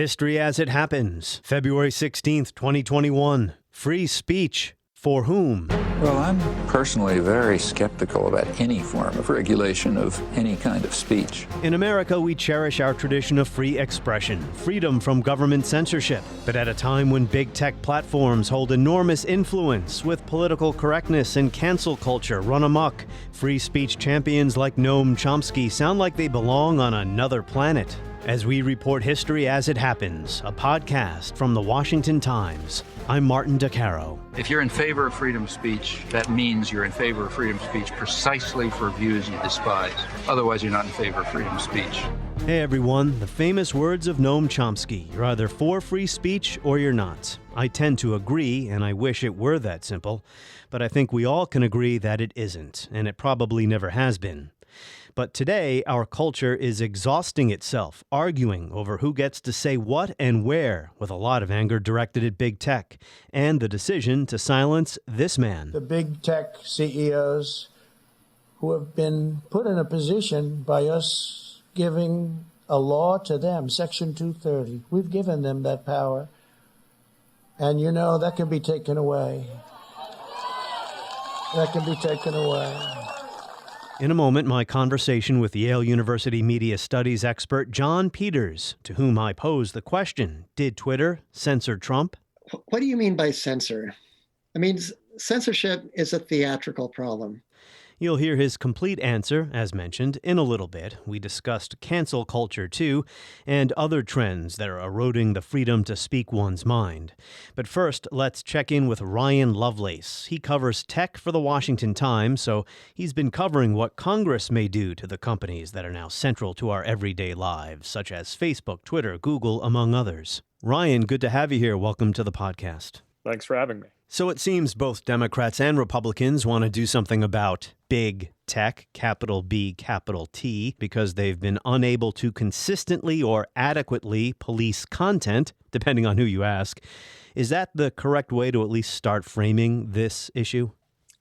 History as it happens, February 16th, 2021. Free speech. For whom? Well, I'm personally very skeptical about any form of regulation of any kind of speech. In America, we cherish our tradition of free expression, freedom from government censorship. But at a time when big tech platforms hold enormous influence with political correctness and cancel culture run amok, free speech champions like Noam Chomsky sound like they belong on another planet. As we report history as it happens, a podcast from the Washington Times. I'm Martin DeCaro. If you're in favor of freedom of speech, that means you're in favor of freedom of speech precisely for views you despise. Otherwise, you're not in favor of freedom of speech. Hey everyone, the famous words of Noam Chomsky. You're either for free speech or you're not. I tend to agree, and I wish it were that simple. But I think we all can agree that it isn't, and it probably never has been. But today, our culture is exhausting itself, arguing over who gets to say what and where, with a lot of anger directed at big tech, and the decision to silence this man. The big tech CEOs who have been put in a position by us giving a law to them, Section 230. We've given them that power. And you know, that can be taken away. That can be taken away. In a moment, my conversation with Yale University media studies expert John Peters, to whom I pose the question, did Twitter censor Trump? What do you mean by censor? I mean, censorship is a theatrical problem. You'll hear his complete answer, as mentioned, in a little bit. We discussed cancel culture, too, and other trends that are eroding the freedom to speak one's mind. But first, let's check in with Ryan Lovelace. He covers tech for the Washington Times, so he's been covering what Congress may do to the companies that are now central to our everyday lives, such as Facebook, Twitter, Google, among others. Ryan, good to have you here. Welcome to the podcast. Thanks for having me. So it seems both Democrats and Republicans want to do something about big tech, capital B, capital T, because they've been unable to consistently or adequately police content, depending on who you ask. Is that the correct way to at least start framing this issue?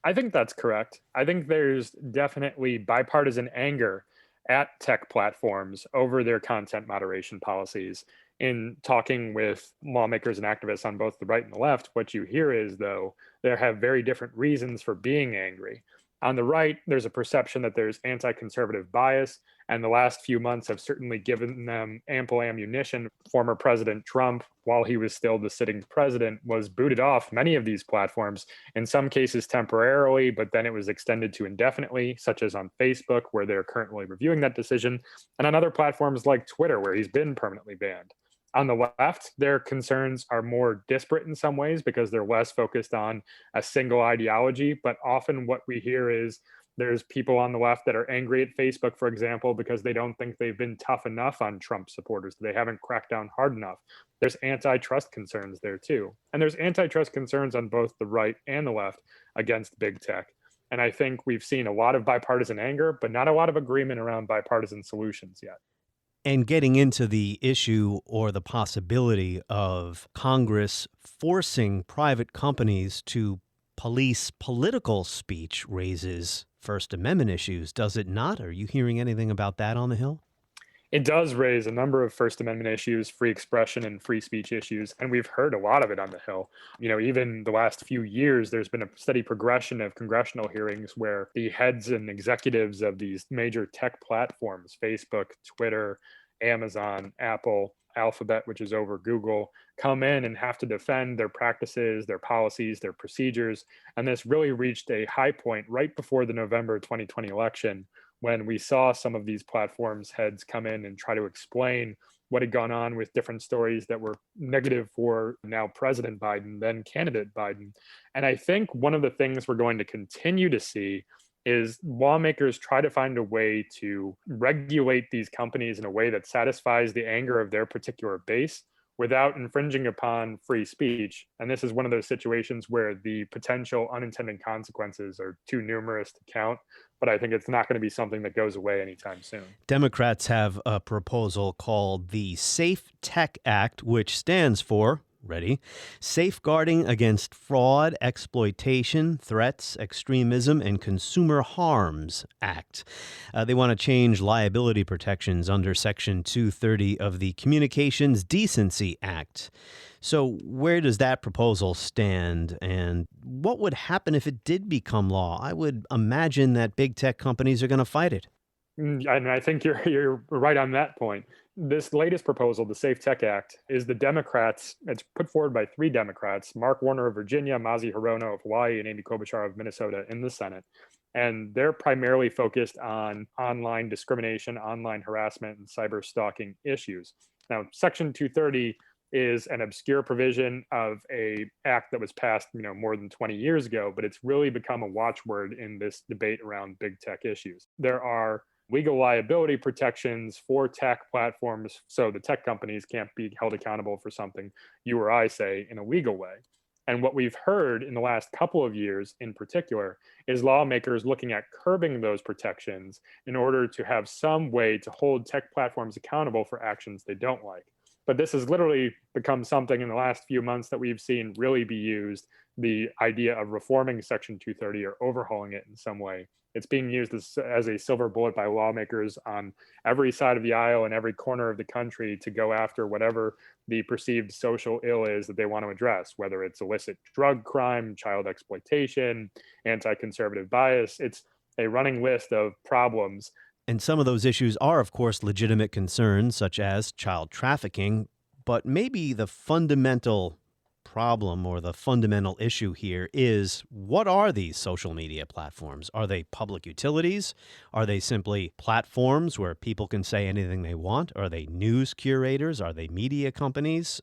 I think that's correct. I think there's definitely bipartisan anger at tech platforms over their content moderation policies. In talking with lawmakers and activists on both the right and the left, what you hear is, though, they have very different reasons for being angry. On the right, there's a perception that there's anti-conservative bias, and the last few months have certainly given them ample ammunition. Former President Trump, while he was still the sitting president, was booted off many of these platforms, in some cases temporarily, but then it was extended to indefinitely, such as on Facebook, where they're currently reviewing that decision, and on other platforms like Twitter, where he's been permanently banned. On the left, their concerns are more disparate in some ways because they're less focused on a single ideology. But often what we hear is there's people on the left that are angry at Facebook, for example, because they don't think they've been tough enough on Trump supporters. They haven't cracked down hard enough. There's antitrust concerns there, too. And there's antitrust concerns on both the right and the left against big tech. And I think we've seen a lot of bipartisan anger, but not a lot of agreement around bipartisan solutions yet. And getting into the issue or the possibility of Congress forcing private companies to police political speech raises First Amendment issues, does it not? Are you hearing anything about that on the Hill? It does raise a number of First Amendment issues, free expression and free speech issues, and we've heard a lot of it on the Hill. You know, even the last few years, there's been a steady progression of congressional hearings where the heads and executives of these major tech platforms, Facebook, Twitter, Amazon, Apple, Alphabet, which is over Google, come in and have to defend their practices, their policies, their procedures. And this really reached a high point right before the November 2020 election, when we saw some of these platforms' heads come in and try to explain what had gone on with different stories that were negative for now President Biden, then candidate Biden. And I think one of the things we're going to continue to see is lawmakers try to find a way to regulate these companies in a way that satisfies the anger of their particular base without infringing upon free speech. And this is one of those situations where the potential unintended consequences are too numerous to count. But I think it's not going to be something that goes away anytime soon. Democrats have a proposal called the Safe Tech Act, which stands for, ready, Safeguarding Against Fraud, Exploitation, Threats, Extremism, and Consumer Harms Act. They want to change liability protections under Section 230 of the Communications Decency Act. So where does that proposal stand, and what would happen if it did become law? I would imagine that big tech companies are going to fight it. And I think you're right on that point. This latest proposal, the Safe Tech Act, is the Democrats. It's put forward by 3 Democrats: Mark Warner of Virginia, Mazi Hirono of Hawaii, and Amy Klobuchar of Minnesota in the Senate. And they're primarily focused on online discrimination, online harassment, and cyber stalking issues. Now, Section 230 is an obscure provision of a act that was passed, more than 20 years ago, but it's really become a watchword in this debate around big tech issues. There are legal liability protections for tech platforms, so the tech companies can't be held accountable for something you or I say in a legal way. And what we've heard in the last couple of years in particular is lawmakers looking at curbing those protections in order to have some way to hold tech platforms accountable for actions they don't like. But this has literally become something in the last few months that we've seen really be used, the idea of reforming Section 230 or overhauling it in some way. It's being used as a silver bullet by lawmakers on every side of the aisle and every corner of the country to go after whatever the perceived social ill is that they want to address, whether it's illicit drug crime, child exploitation, anti-conservative bias. It's a running list of problems. And some of those issues are, of course, legitimate concerns, such as child trafficking, but maybe the fundamental problem or the fundamental issue here is, what are these social media platforms? Are they public utilities? Are they simply platforms where people can say anything they want? Are they news curators? Are they media companies?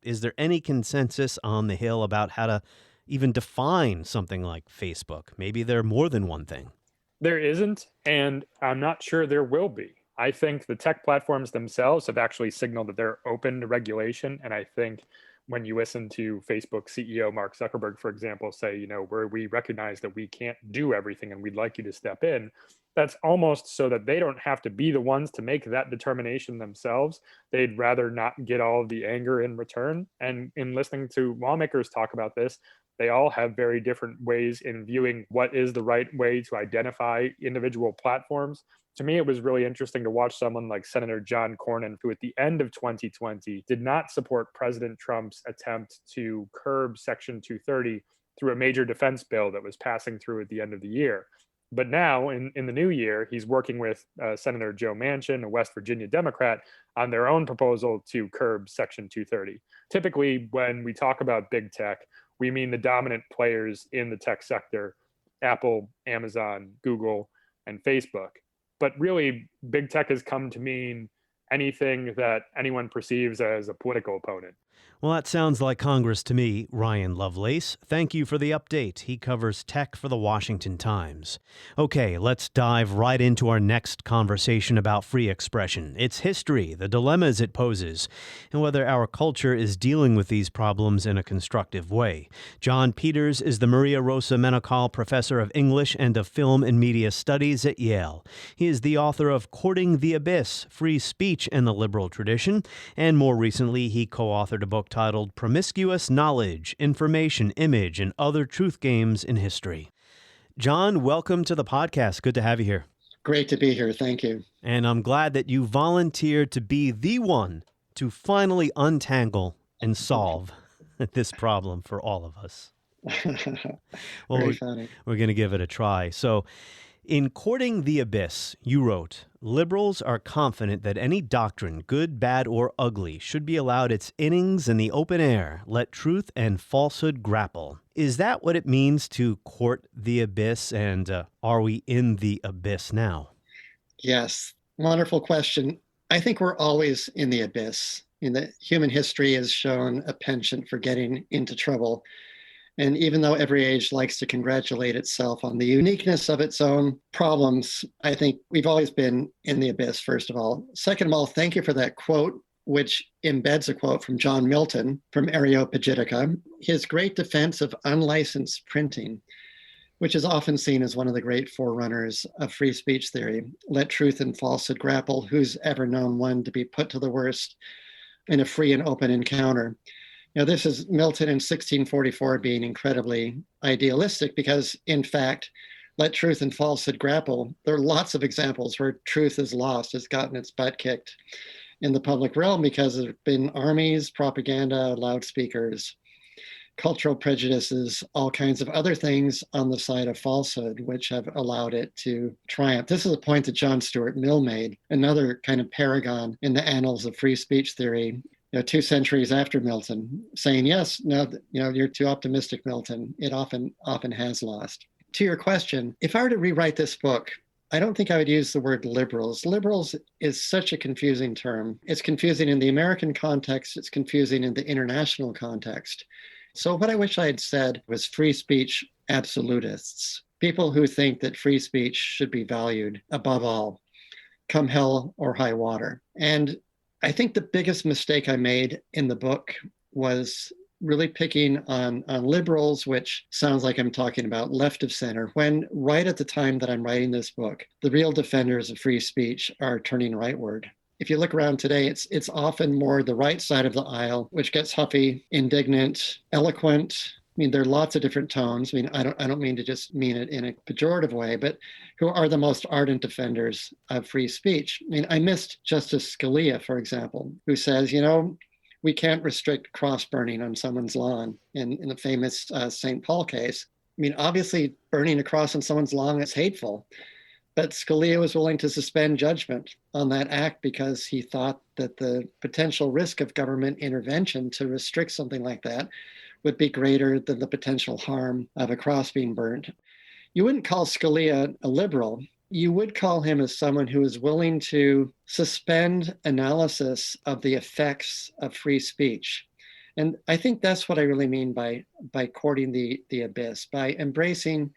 Is there any consensus on the Hill about how to even define something like Facebook? Maybe they're more than one thing. There isn't, and I'm not sure there will be. I think the tech platforms themselves have actually signaled that they're open to regulation, and I think when you listen to Facebook CEO Mark Zuckerberg, for example, say, where we recognize that we can't do everything and we'd like you to step in, that's almost so that they don't have to be the ones to make that determination themselves. They'd rather not get all of the anger in return. And in listening to lawmakers talk about this, they all have very different ways in viewing what is the right way to identify individual platforms. To me, it was really interesting to watch someone like Senator John Cornyn, who at the end of 2020 did not support President Trump's attempt to curb Section 230 through a major defense bill that was passing through at the end of the year. But now, in the new year, he's working with Senator Joe Manchin, a West Virginia Democrat, on their own proposal to curb Section 230. Typically, when we talk about big tech, we mean the dominant players in the tech sector: Apple, Amazon, Google, and Facebook. But really, big tech has come to mean anything that anyone perceives as a political opponent. Well, that sounds like Congress to me. Ryan Lovelace, thank you for the update. He covers tech for the Washington Times. Okay, let's dive right into our next conversation about free expression, its history, the dilemmas it poses, and whether our culture is dealing with these problems in a constructive way. John Peters is the Maria Rosa Menachal Professor of English and of Film and Media Studies at Yale. He is the author of Courting the Abyss, Free Speech and the Liberal Tradition, and more recently he co-authored a book titled Promiscuous Knowledge, Information, Image, and Other Truth Games in History. John, welcome to the podcast. Good to have you here. Great to be here. Thank you. And I'm glad that you volunteered to be the one to finally untangle and solve this problem for all of us. Well, Very funny. We're going to give it a try. So, in Courting the Abyss, you wrote, liberals are confident that any doctrine, good, bad, or ugly, should be allowed its innings in the open air. Let truth and falsehood grapple. Is that what it means to court the abyss? And are we in the abyss now? Yes. Wonderful question. I think we're always in the abyss. Human history has shown a penchant for getting into trouble. And even though every age likes to congratulate itself on the uniqueness of its own problems, I think we've always been in the abyss, first of all. Second of all, thank you for that quote, which embeds a quote from John Milton from Areopagitica, his great defense of unlicensed printing, which is often seen as one of the great forerunners of free speech theory. Let truth and falsehood grapple. Who's ever known one to be put to the worst in a free and open encounter? This is Milton in 1644 being incredibly idealistic because, in fact, let truth and falsehood grapple. There are lots of examples where truth is lost, has gotten its butt kicked in the public realm because there have been armies, propaganda, loudspeakers, cultural prejudices, all kinds of other things on the side of falsehood, which have allowed it to triumph. This is a point that John Stuart Mill made, another kind of paragon in the annals of free speech theory, 2 centuries after Milton, saying, yes, no, you're too optimistic, Milton. It often has lost. To your question, if I were to rewrite this book, I don't think I would use the word liberals. Liberals is such a confusing term. It's confusing in the American context. It's confusing in the international context. So what I wish I had said was free speech absolutists, people who think that free speech should be valued above all, come hell or high water. And I think the biggest mistake I made in the book was really picking on liberals, which sounds like I'm talking about left of center, when right at the time that I'm writing this book, the real defenders of free speech are turning rightward. If you look around today, it's often more the right side of the aisle, which gets huffy, indignant, eloquent. I mean, there are lots of different tones. I mean, I don't mean to just mean it in a pejorative way, but who are the most ardent defenders of free speech? I mean, I missed Justice Scalia, for example, who says, we can't restrict cross burning on someone's lawn in the famous St. Paul case. I mean, obviously, burning a cross on someone's lawn is hateful. But Scalia was willing to suspend judgment on that act because he thought that the potential risk of government intervention to restrict something like that would be greater than the potential harm of a cross being burned. You wouldn't call Scalia a liberal. You would call him as someone who is willing to suspend analysis of the effects of free speech. And I think that's what I really mean by courting the abyss, by embracing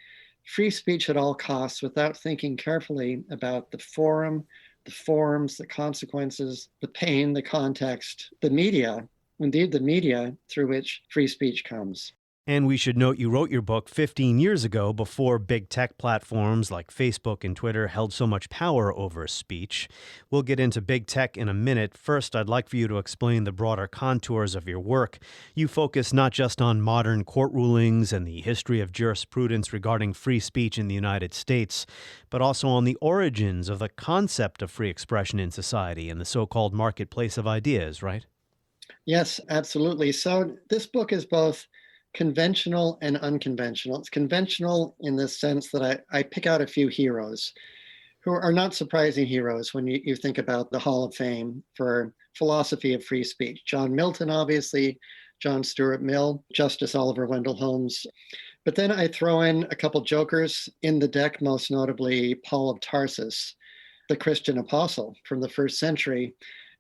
free speech at all costs without thinking carefully about the forum, the forms, the consequences, the pain, the context, the media, indeed the media through which free speech comes. And we should note you wrote your book 15 years ago, before big tech platforms like Facebook and Twitter held so much power over speech. We'll get into big tech in a minute. First, I'd like for you to explain the broader contours of your work. You focus not just on modern court rulings and the history of jurisprudence regarding free speech in the United States, but also on the origins of the concept of free expression in society and the so-called marketplace of ideas, right? Yes, absolutely. So this book is both conventional and unconventional. It's conventional in the sense that I pick out a few heroes who are not surprising heroes when you think about the Hall of Fame for philosophy of free speech. John Milton, obviously, John Stuart Mill, Justice Oliver Wendell Holmes. But then I throw in a couple jokers in the deck, most notably Paul of Tarsus, the Christian apostle from the first century.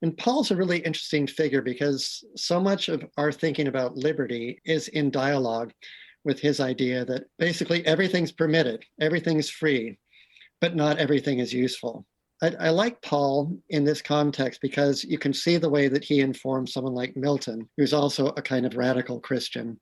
And Paul's a really interesting figure because so much of our thinking about liberty is in dialogue with his idea that basically everything's permitted, everything's free, but not everything is useful. I like Paul in this context because you can see the way that he informed someone like Milton, who's also a kind of radical Christian.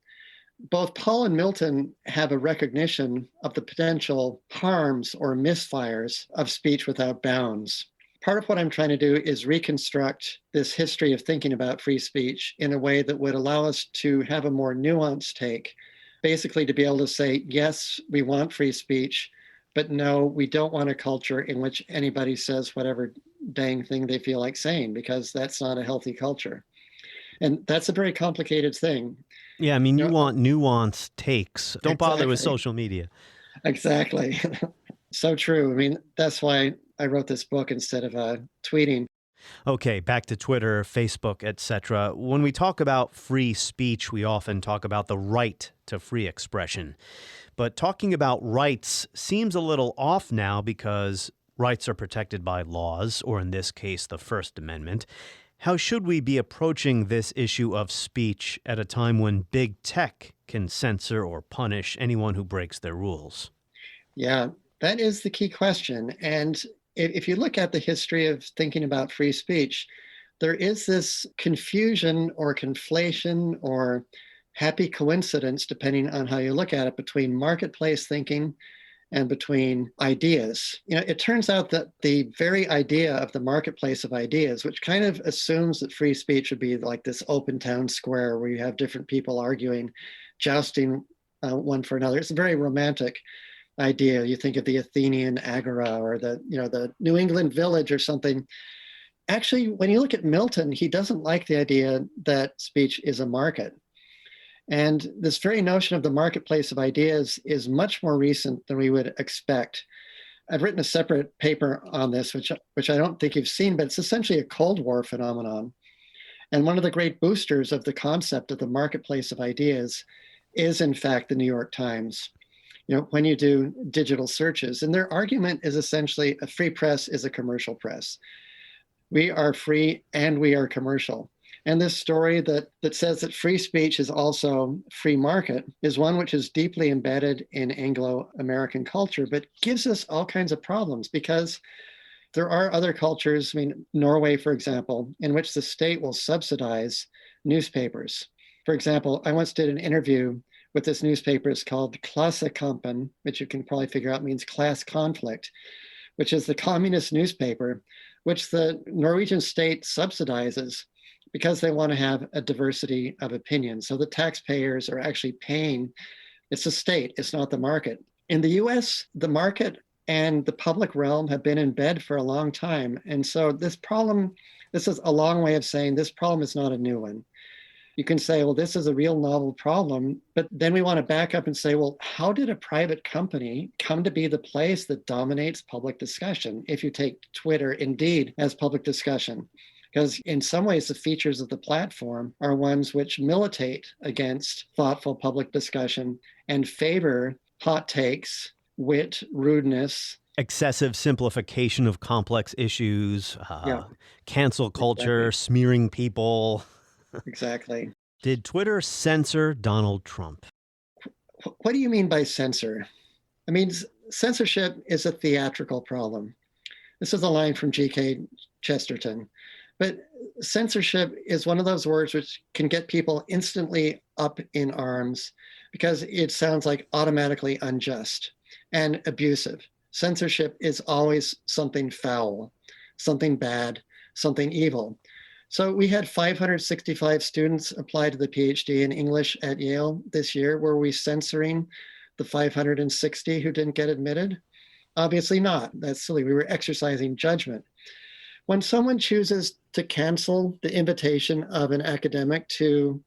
Both Paul and Milton have a recognition of the potential harms or misfires of speech without bounds. Part of what I'm trying to do is reconstruct this history of thinking about free speech in a way that would allow us to have a more nuanced take, basically to be able to say, yes, we want free speech, but no, we don't want a culture in which anybody says whatever dang thing they feel like saying, because that's not a healthy culture. And that's a very complicated thing. Yeah, I mean, you want nuanced takes. Don't bother with social media. Exactly. So true. I mean, that's why I wrote this book instead of tweeting. Okay, back to Twitter, Facebook, etc. When we talk about free speech, we often talk about the right to free expression. But talking about rights seems a little off now because rights are protected by laws, or in this case, the First Amendment. How should we be approaching this issue of speech at a time when big tech can censor or punish anyone who breaks their rules? Yeah, that is the key question. And if you look at the history of thinking about free speech, there is this confusion or conflation or happy coincidence, depending on how you look at it, between marketplace thinking and between ideas. It turns out that the very idea of the marketplace of ideas, which kind of assumes that free speech would be like this open town square where you have different people arguing, jousting one for another. It's a very romantic idea. You think of the Athenian agora or the New England village or something. Actually, when you look at Milton, he doesn't like the idea that speech is a market. And this very notion of the marketplace of ideas is much more recent than we would expect. I've written a separate paper on this, which I don't think you've seen, but it's essentially a Cold War phenomenon. And one of the great boosters of the concept of the marketplace of ideas is, in fact, the New York Times. When you do digital searches, and their argument is essentially a free press is a commercial press. We are free and we are commercial. And this story that says that free speech is also free market is one which is deeply embedded in Anglo-American culture, but gives us all kinds of problems because there are other cultures, Norway, for example, in which the state will subsidize newspapers. For example, I once did an interview with this newspaper. It's called Klassekampen, which you can probably figure out means class conflict, which is the communist newspaper, which the Norwegian state subsidizes because they want to have a diversity of opinions. So the taxpayers are actually paying. It's the state, it's not the market. In the US, the market and the public realm have been in bed for a long time. And so this is a long way of saying this problem is not a new one. You can say, well, this is a real novel problem, but then we want to back up and say, well, how did a private company come to be the place that dominates public discussion? If you take Twitter indeed as public discussion, because in some ways the features of the platform are ones which militate against thoughtful public discussion and favor hot takes, wit, rudeness, excessive simplification of complex issues, Yeah. cancel culture, Exactly. smearing people. Exactly. Did Twitter censor Donald Trump? What do you mean by censor? Censorship is a theatrical problem. This is a line from G.K. Chesterton. But censorship is one of those words which can get people instantly up in arms because it sounds like automatically unjust and abusive. Censorship is always something foul, something bad, something evil. So we had 565 students apply to the PhD in English at Yale this year. Were we censoring the 560 who didn't get admitted? Obviously not. That's silly. We were exercising judgment. When someone chooses to cancel the invitation of an academic to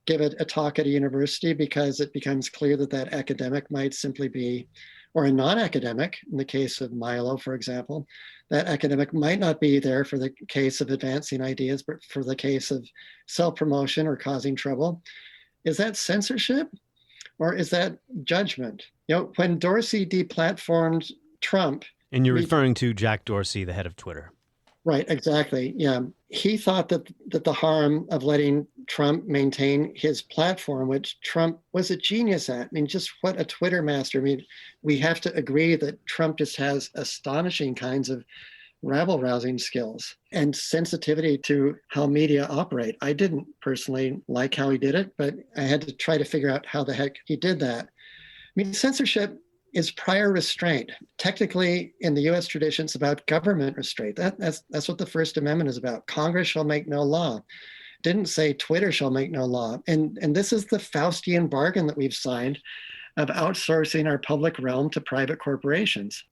give a talk at a university because it becomes clear that that academic might simply be, or a non-academic, in the case of Milo, for example, that academic might not be there for the case of advancing ideas, but for the case of self-promotion or causing trouble. Is that censorship or is that judgment? When Dorsey deplatformed Trump. And you're referring to Jack Dorsey, the head of Twitter. Right, exactly. Yeah. He thought that the harm of letting Trump maintain his platform, which Trump was a genius at. Just what a Twitter master. We have to agree that Trump just has astonishing kinds of rabble-rousing skills and sensitivity to how media operate. I didn't personally like how he did it, but I had to try to figure out how the heck he did that. Censorship is prior restraint. Technically, in the US tradition, it's about government restraint. That's what the First Amendment is about. Congress shall make no law. Didn't say Twitter shall make no law. And this is the Faustian bargain that we've signed of outsourcing our public realm to private corporations.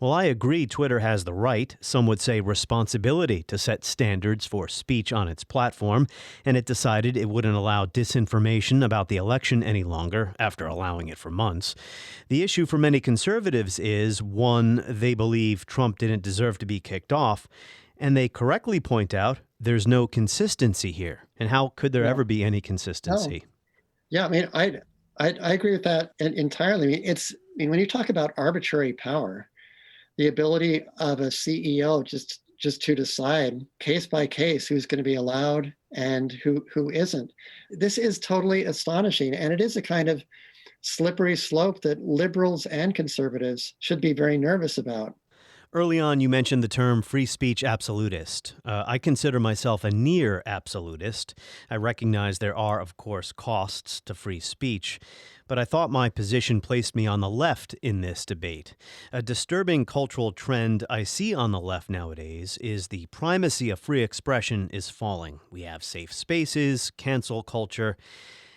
Well, I agree Twitter has the right, some would say responsibility, to set standards for speech on its platform, and it decided it wouldn't allow disinformation about the election any longer, after allowing it for months. The issue for many conservatives is, one, they believe Trump didn't deserve to be kicked off, and they correctly point out there's no consistency here. And how could there ever be any consistency? No. Yeah, I agree with that entirely. When you talk about arbitrary power, the ability of a CEO just to decide case by case who's going to be allowed and who isn't. This is totally astonishing. And it is a kind of slippery slope that liberals and conservatives should be very nervous about. Early on, you mentioned the term free speech absolutist. I consider myself a near absolutist. I recognize there are, of course, costs to free speech, but I thought my position placed me on the left in this debate. A disturbing cultural trend I see on the left nowadays is the primacy of free expression is falling. We have safe spaces, cancel culture.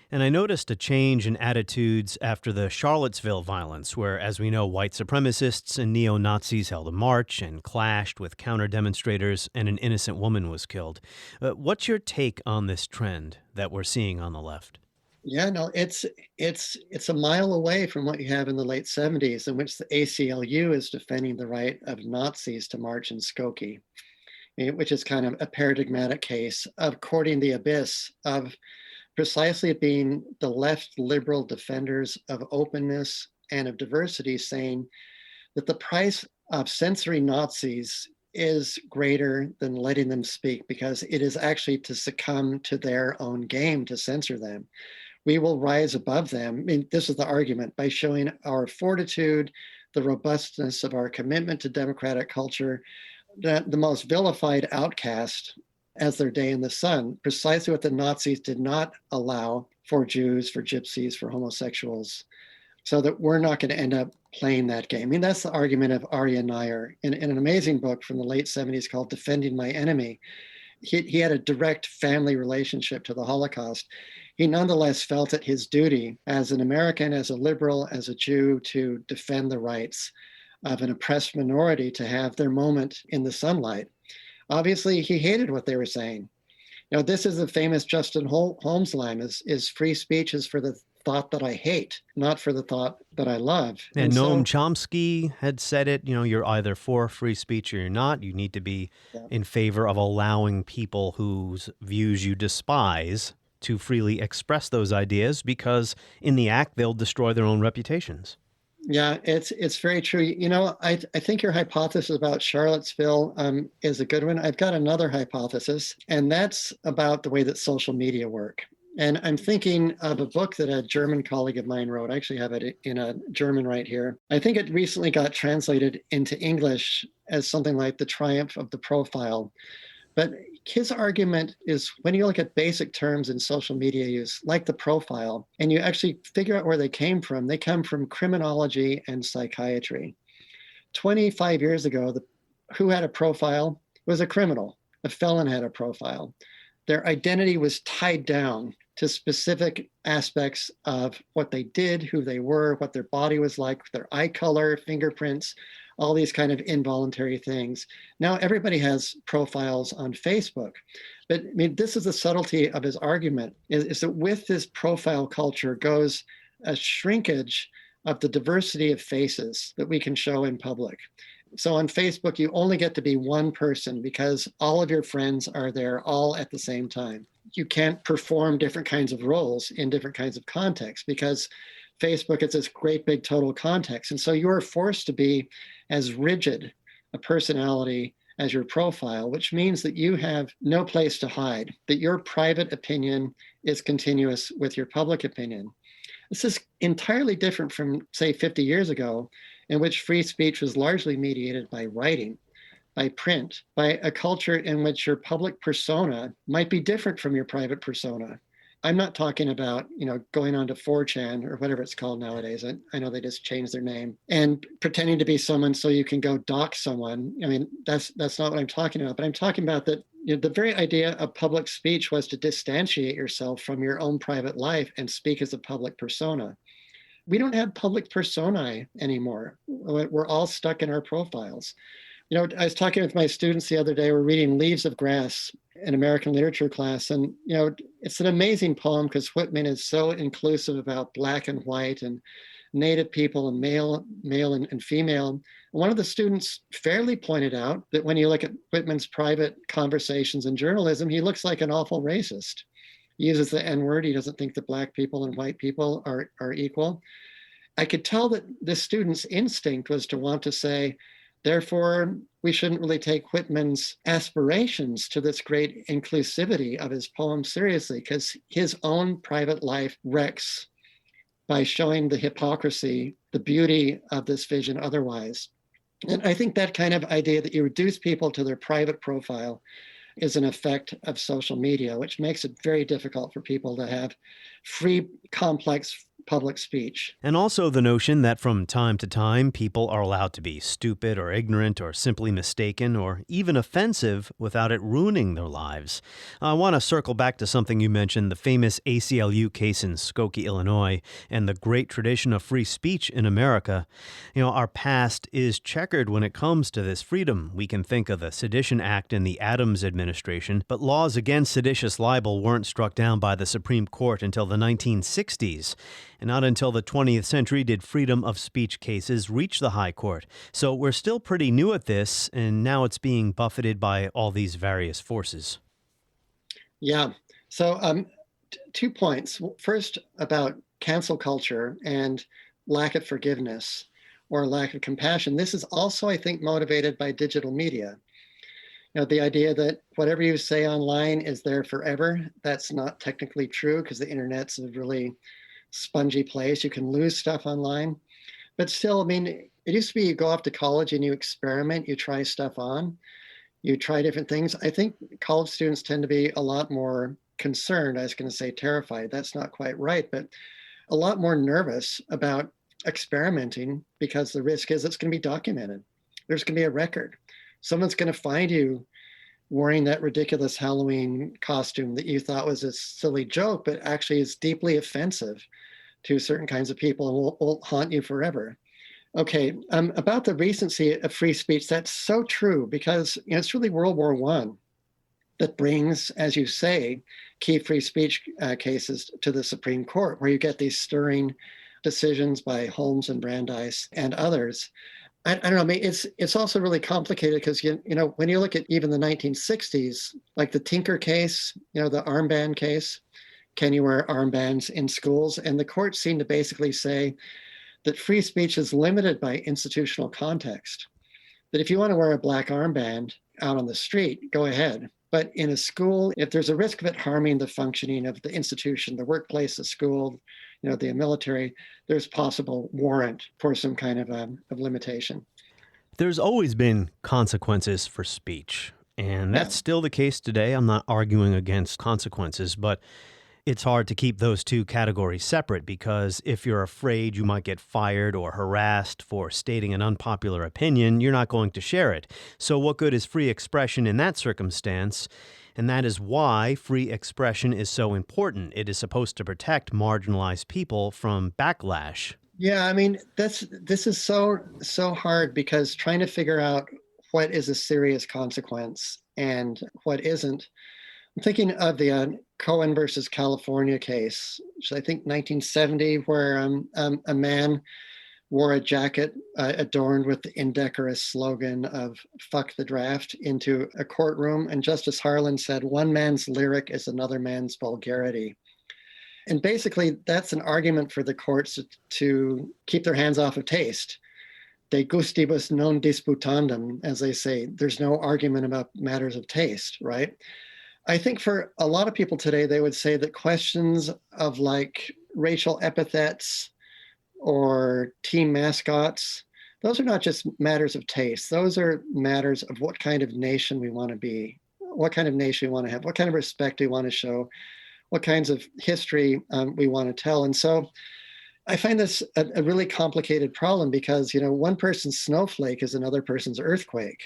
And I noticed a change in attitudes after the Charlottesville violence, where, as we know, white supremacists and neo-Nazis held a march and clashed with counter-demonstrators, and an innocent woman was killed. What's your take on this trend that we're seeing on the left? Yeah, no, it's a mile away from what you have in the late 70s, in which the ACLU is defending the right of Nazis to march in Skokie, which is kind of a paradigmatic case of courting the abyss of precisely being the left liberal defenders of openness and of diversity, saying that the price of censoring Nazis is greater than letting them speak, because it is actually to succumb to their own game to censor them. We will rise above them. I mean, this is the argument, by showing our fortitude, the robustness of our commitment to democratic culture, that the most vilified outcast as their day in the sun, precisely what the Nazis did not allow for Jews, for gypsies, for homosexuals, so that we're not going to end up playing that game. I mean, that's the argument of Arya Nair in an amazing book from the late 70s called Defending My Enemy. He had a direct family relationship to the Holocaust. He nonetheless felt it his duty as an American, as a liberal, as a Jew, to defend the rights of an oppressed minority to have their moment in the sunlight. Obviously, he hated what they were saying. You know, this is the famous Justin Holmes line, is free speech is for the thought that I hate, not for the thought that I love. And Noam Chomsky had said it, you're either for free speech or you're not. You need to be in favor of allowing people whose views you despise to freely express those ideas, because in the act, they'll destroy their own reputations. Yeah, it's very true. I think your hypothesis about Charlottesville is a good one. I've got another hypothesis, and that's about the way that social media work. And I'm thinking of a book that a German colleague of mine wrote. I actually have it in a German right here. I think it recently got translated into English as something like The Triumph of the Profile. But his argument is, when you look at basic terms in social media use, like the profile, and you actually figure out where they come from criminology and psychiatry. 25 years ago, who had a profile was a criminal. A felon had a profile. Their identity was tied down to specific aspects of what they did, who they were, what their body was like, their eye color, fingerprints, all these kind of involuntary things. Now everybody has profiles on Facebook. But I mean, this is the subtlety of his argument, is that with this profile culture goes a shrinkage of the diversity of faces that we can show in public. So on Facebook, you only get to be one person because all of your friends are there all at the same time. You can't perform different kinds of roles in different kinds of contexts, because Facebook is this great big total context. And so you're forced to be as rigid a personality as your profile, which means that you have no place to hide, that your private opinion is continuous with your public opinion. This is entirely different from, say, 50 years ago, in which free speech was largely mediated by writing, by print, by a culture in which your public persona might be different from your private persona. I'm not talking about, going on to 4chan or whatever it's called nowadays. I know they just changed their name, and pretending to be someone so you can go dox someone. I mean, that's not what I'm talking about. But I'm talking about that the very idea of public speech was to distantiate yourself from your own private life and speak as a public persona. We don't have public personae anymore. We're all stuck in our profiles. I was talking with my students the other day. We're reading Leaves of Grass, an American literature class. And, it's an amazing poem because Whitman is so inclusive about Black and white and Native people and male and female. And one of the students fairly pointed out that when you look at Whitman's private conversations in journalism, he looks like an awful racist. He uses the N-word. He doesn't think that Black people and white people are equal. I could tell that this student's instinct was to want to say, therefore, we shouldn't really take Whitman's aspirations to this great inclusivity of his poem seriously, because his own private life wrecks by showing the hypocrisy, the beauty of this vision otherwise. And I think that kind of idea that you reduce people to their private profile is an effect of social media, which makes it very difficult for people to have free, complex public speech. And also the notion that from time to time, people are allowed to be stupid or ignorant or simply mistaken or even offensive without it ruining their lives. I want to circle back to something you mentioned, the famous ACLU case in Skokie, Illinois, and the great tradition of free speech in America. Our past is checkered when it comes to this freedom. We can think of the Sedition Act in the Adams administration, but laws against seditious libel weren't struck down by the Supreme Court until the 1960s. And not until the 20th century did freedom of speech cases reach the High Court. So we're still pretty new at this, and now it's being buffeted by all these various forces. Yeah. So 2 points. First, about cancel culture and lack of forgiveness or lack of compassion. This is also, I think, motivated by digital media. The idea that whatever you say online is there forever, that's not technically true because the internet's a really spongy place. You can lose stuff online. But still, I mean, it used to be you go off to college and you experiment, you try stuff on, you try different things. I think college students tend to be a lot more concerned. I was going to say terrified. That's not quite right, but a lot more nervous about experimenting because the risk is it's going to be documented. There's going to be a record. Someone's going to find you wearing that ridiculous Halloween costume that you thought was a silly joke, but actually is deeply offensive to certain kinds of people and will haunt you forever. Okay, about the recency of free speech, that's so true because it's really World War I that brings, as you say, key free speech cases to the Supreme Court, where you get these stirring decisions by Holmes and Brandeis and others. I don't know. I mean, it's also really complicated because when you look at even the 1960s, like the Tinker case, the armband case, can you wear armbands in schools? And the courts seem to basically say that free speech is limited by institutional context. That if you want to wear a black armband out on the street, go ahead. But in a school, if there's a risk of it harming the functioning of the institution, the workplace, the school, the military, there's possible warrant for some kind of limitation. There's always been consequences for speech, and that's still the case today. I'm not arguing against consequences, but it's hard to keep those two categories separate because if you're afraid you might get fired or harassed for stating an unpopular opinion, you're not going to share it. So what good is free expression in that circumstance? And that is why free expression is so important. It is supposed to protect marginalized people from backlash. Yeah, I mean, this is so hard because trying to figure out what is a serious consequence and what isn't. I'm thinking of the Cohen versus California case, which I think 1970, where a man wore a jacket adorned with the indecorous slogan of "fuck the draft" into a courtroom. And Justice Harlan said, "One man's lyric is another man's vulgarity." And basically, that's an argument for the courts to keep their hands off of taste. De gustibus non disputandum, as they say. There's no argument about matters of taste, right? I think for a lot of people today, they would say that questions of like racial epithets or team mascots, those are not just matters of taste. Those are matters of what kind of nation we want to be, what kind of nation we want to have, what kind of respect we want to show, what kinds of history we want to tell. And so I find this a really complicated problem because, one person's snowflake is another person's earthquake.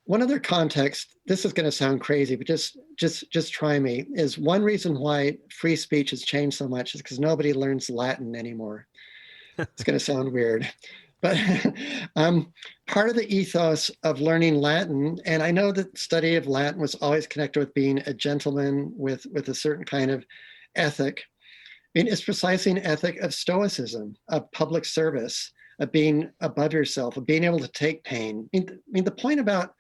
One other context, this is going to sound crazy, but just try me, is one reason why free speech has changed so much is because nobody learns Latin anymore. It's going to sound weird. But part of the ethos of learning Latin, and I know that study of Latin was always connected with being a gentleman with a certain kind of ethic. I mean, it's precisely an ethic of stoicism, of public service, of being above yourself, of being able to take pain. I mean the point about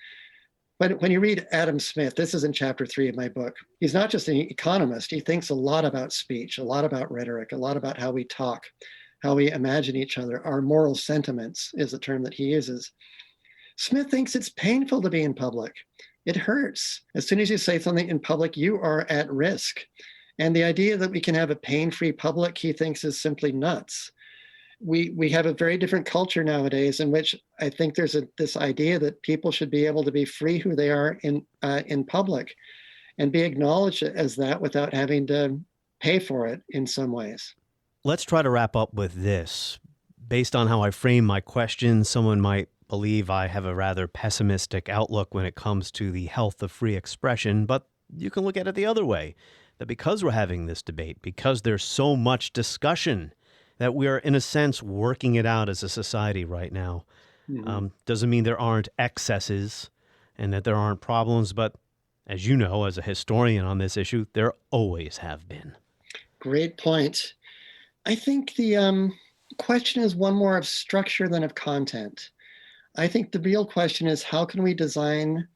when you read Adam Smith, this is in chapter 3 of my book, he's not just an economist. He thinks a lot about speech, a lot about rhetoric, a lot about how we talk, how we imagine each other. Our moral sentiments is the term that he uses. Smith thinks it's painful to be in public. It hurts. As soon as you say something in public, you are at risk. And the idea that we can have a pain-free public, he thinks, is simply nuts. We have a very different culture nowadays in which I think there's this idea that people should be able to be free who they are in public and be acknowledged as that without having to pay for it in some ways. Let's try to wrap up with this. Based on how I frame my question, someone might believe I have a rather pessimistic outlook when it comes to the health of free expression, but you can look at it the other way, that because we're having this debate, because there's so much discussion, that we are, in a sense, working it out as a society right now. Mm-hmm. Doesn't mean there aren't excesses and that there aren't problems, but as you know, as a historian on this issue, there always have been. Great point. I think the question is one more of structure than of content. I think the real question is, how can we design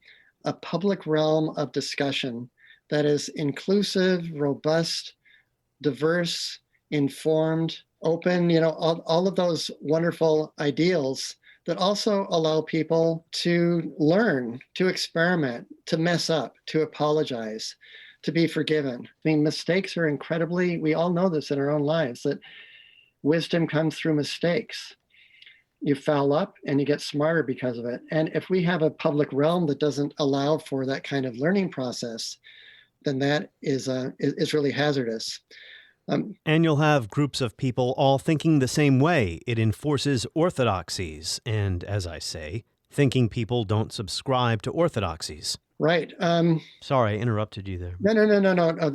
a public realm of discussion that is inclusive, robust, diverse, informed, open, all of those wonderful ideals that also allow people to learn, to experiment, to mess up, to apologize, to be forgiven. I mean, mistakes are we all know this in our own lives, that wisdom comes through mistakes. You foul up and you get smarter because of it. And if we have a public realm that doesn't allow for that kind of learning process, then that is really hazardous. And you'll have groups of people all thinking the same way. It enforces orthodoxies. And as I say, thinking people don't subscribe to orthodoxies. Right. Sorry, I interrupted you there. No.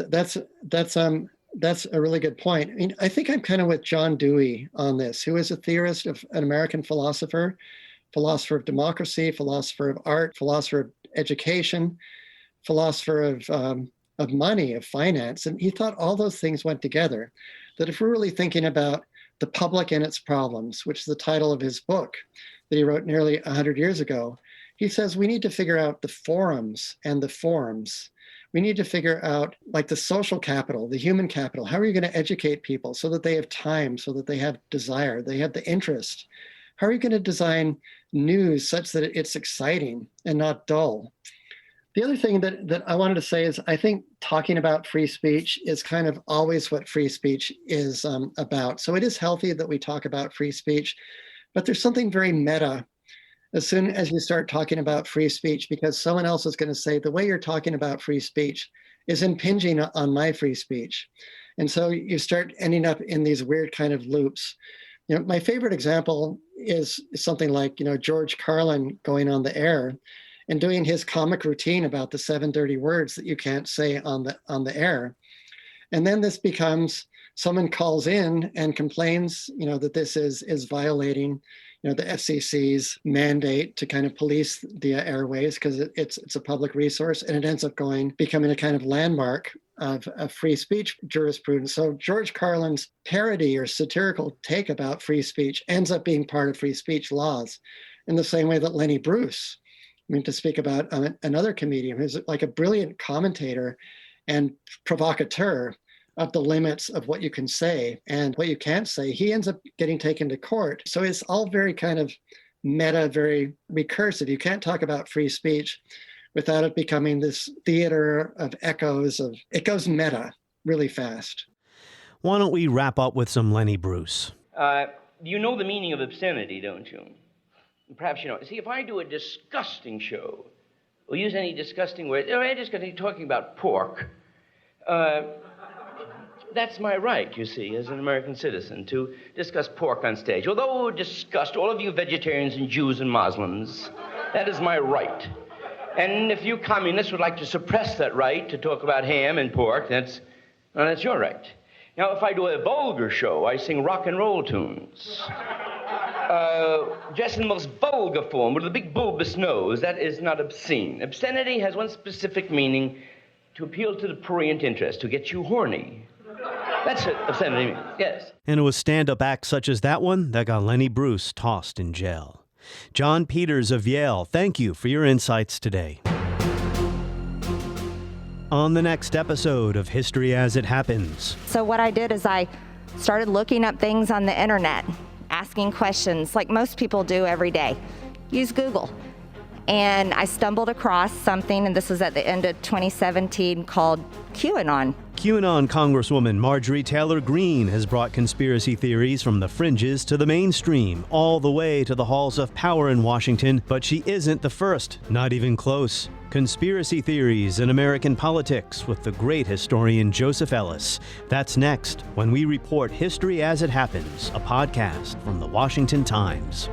That's a really good point. I mean, I think I'm kind of with John Dewey on this, who is a theorist of an American philosopher of democracy, philosopher of art, philosopher of education, philosopher of money, of finance. And he thought all those things went together, that if we're really thinking about the public and its problems, which is the title of his book that he wrote nearly 100 years ago, he says we need to figure out the forums and the forms. We need to figure out, like, the social capital, the human capital. How are you going to educate people so that they have time, so that they have desire, they have the interest? How are you going to design news such that it's exciting and not dull? The other thing that I wanted to say is, I think talking about free speech is kind of always what free speech is about. So it is healthy that we talk about free speech, but there's something very meta as soon as you start talking about free speech, because someone else is going to say, the way you're talking about free speech is impinging on my free speech. And so you start ending up in these weird kind of loops. My favorite example is something like, George Carlin going on the air and doing his comic routine about the 7 dirty words that you can't say on the air. And then this becomes, someone calls in and complains, that this is violating, the FCC's mandate to kind of police the airways, because it's a public resource, and it ends up becoming a kind of landmark of free speech jurisprudence. So George Carlin's parody or satirical take about free speech ends up being part of free speech laws, in the same way that Lenny Bruce, to speak about another comedian who's like a brilliant commentator and provocateur of the limits of what you can say and what you can't say, he ends up getting taken to court. So it's all very kind of meta, very recursive. You can't talk about free speech without it becoming this theater of echoes. It goes meta really fast. Why don't we wrap up with some Lenny Bruce? You know the meaning of obscenity, don't you? Perhaps you know. See, if I do a disgusting show, or use any disgusting word, or I just got to be talking about pork, that's my right, you see, as an American citizen, to discuss pork on stage. Although disgust all of you vegetarians and Jews and Muslims, that is my right. And if you communists would like to suppress that right to talk about ham and pork, that's your right. Now, if I do a vulgar show, I sing rock and roll tunes. Dress in the most vulgar form with a big bulbous nose, that is not obscene. Obscenity has one specific meaning: to appeal to the prurient interest, to get you horny. That's what obscenity means, yes. And it was stand-up acts such as that one that got Lenny Bruce tossed in jail. John Peters of Yale, thank you for your insights today. On the next episode of History as It Happens. So what I did is I started looking up things on the internet, asking questions like most people do every day. Use Google. and I stumbled across something, and this was at the end of 2017, called QAnon. QAnon Congresswoman Marjorie Taylor Greene has brought conspiracy theories from the fringes to the mainstream, all the way to the halls of power in Washington, but she isn't the first, not even close. Conspiracy Theories in American Politics with the great historian Joseph Ellis. That's next when we report History as It Happens, a podcast from the Washington Times.